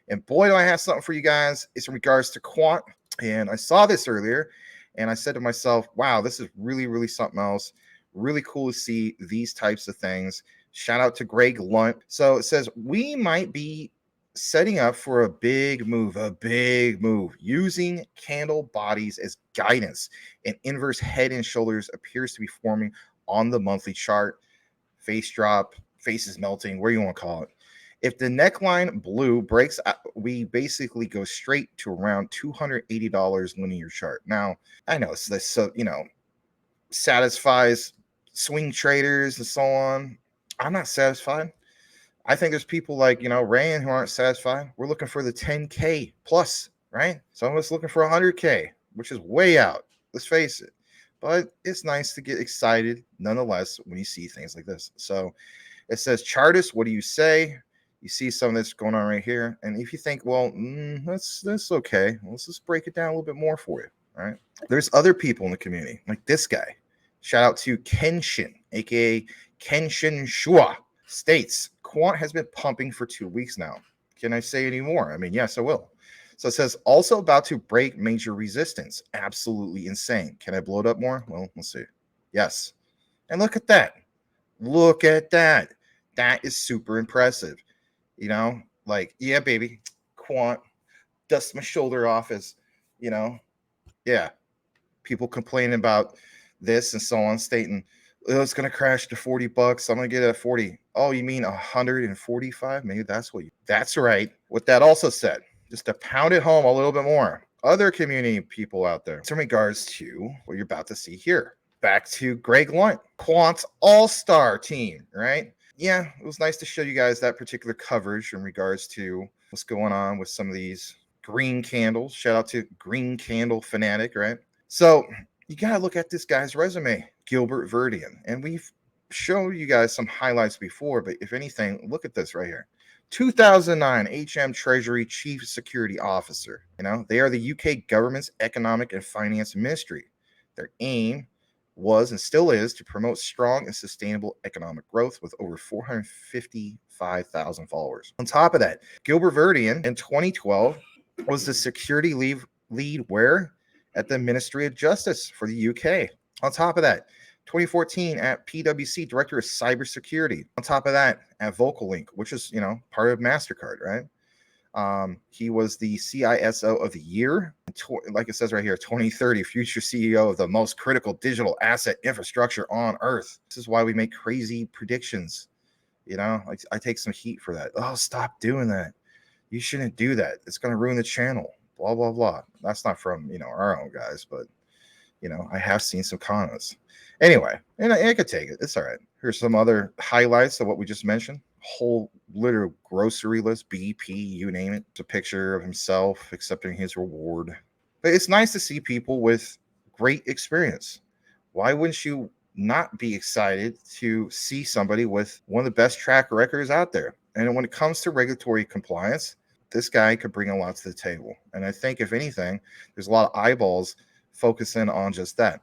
And boy, do I have something for you guys. It's in regards to Quant. And I saw this earlier and I said to myself, wow, this is really, really something else. Really cool to see these types of things. Shout out to Greg Lunt. So it says, we might be setting up for a big move, using candle bodies as guidance. An inverse head and shoulders appears to be forming on the monthly chart. Face drop, face is melting, where you want to call it. If the neckline blue breaks, we basically go straight to around $280 linear chart. Now, I know this, so satisfies swing traders and so on. I'm not satisfied. I think there's people like, Rand who aren't satisfied. We're looking for the 10K plus, right? Some of us looking for 100K, which is way out. Let's face it. But it's nice to get excited nonetheless when you see things like this. So it says, chartist, what do you say? You see some of this going on right here. And if you think, well, that's okay. Let's just break it down a little bit more for you. All right. There's other people in the community, like this guy. Shout out to Kenshin, aka Kenshin Shua, states, Quant has been pumping for 2 weeks now. Can I say any more? I mean, yes, I will. So it says, also about to break major resistance. Absolutely insane. Can I blow it up more? Well, let's see. Yes. And look at that. Look at that. That is super impressive. Like, yeah, baby, Quant, dust my shoulder off as, yeah. People complaining about this and so on, stating, oh, it's going to crash to $40. I'm going to get it at 40. Oh, you mean 145? Maybe that's right. What that also said, just to pound it home a little bit more, other community people out there, in regards to what you're about to see here. Back to Greg Lunt, Quant's all-star team, right? Yeah, it was nice to show you guys that particular coverage in regards to what's going on with some of these green candles. Shout out to Green Candle Fanatic, right? So you got to look at this guy's resume, Gilbert Verdian. And we've shown you guys some highlights before, but if anything, look at this right here. 2009 HM Treasury Chief Security Officer. They are the UK government's economic and finance ministry. Their aim was and still is to promote strong and sustainable economic growth with over 455,000 followers. On top of that, Gilbert Verdian in 2012 was the security lead where? At the Ministry of Justice for the UK. On top of that, 2014 at PwC, Director of Cybersecurity. On top of that, at VocalLink, which is, part of MasterCard, right? He was the CISO of the year. Like it says right here, 2030, future CEO of the most critical digital asset infrastructure on Earth. This is why we make crazy predictions. I take some heat for that. Oh, stop doing that. You shouldn't do that. It's going to ruin the channel. Blah, blah, blah. That's not from, our own guys, but, I have seen some comments. Anyway, and I could take it. It's all right. Here's some other highlights of what we just mentioned. Whole literal grocery list, BP, you name it. It's a picture of himself accepting his reward. But it's nice to see people with great experience. Why wouldn't you not be excited to see somebody with one of the best track records out there? And when it comes to regulatory compliance, this guy could bring a lot to the table. And I think, if anything, there's a lot of eyeballs focusing on just that.